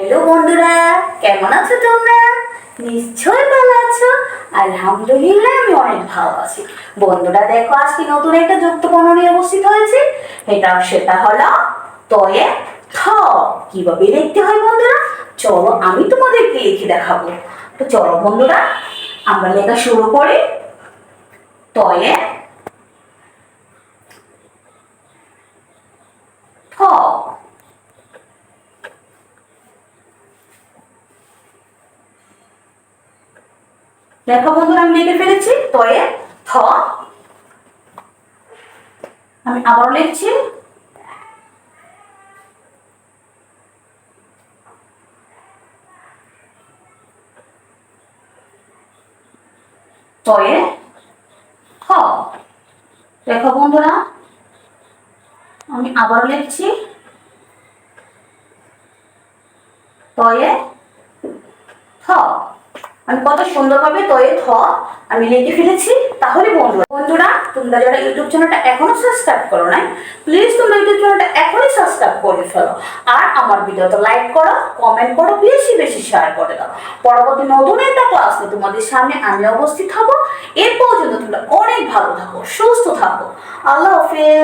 Hello বন্ধুরা, কেমন আছো তোমরা? নিশ্চয়ই ভালো আছো। আলহামদুলিল্লাহ আমি অনেক ভালো আছি। বন্ধুরা দেখো, আজকে নতুন একটা যুক্তপর্ণ নিয়ে উপস্থিত হয়েছে। সেটা হলো তয়ে থ। কিভাবে লিখতে হয় বন্ধুরা, চলো আমি তোমাদেরকে লিখে দেখাবো। তো চলো বন্ধুরা, আমরা লেখা শুরু করি। তয়ে থ। দেখো বন্ধুরা, আমি লিখে ফেলেছি তয়ে থ। আমি আবারও লিখছি তয়ে থ। দেখো বন্ধুরা, আমি আবারও লিখছি তয়ে থ। আমি কত সুন্দরভাবে তয়ে থ আমি লিখে ফেলেছি। তাহলে বন্ধুরা তোমরা যারা ইউটিউব চ্যানেলটা এখনো সাবস্ক্রাইব করো নাই, প্লিজ তোমরা ইউটিউব চ্যানেলটা এখনই সাবস্ক্রাইব করে ফেলো। আর আমার ভিডিওটা লাইক করো, কমেন্ট করো, বেশি বেশি শেয়ার করে দাও। পরবর্তী নতুন একটা ক্লাস নিয়ে তোমাদের সামনে আমি উপস্থিত হব। এর পর্যন্ত তোমরা অনেক ভালো থাকো, সুস্থ থাকো। আল্লাহ হাফেজ।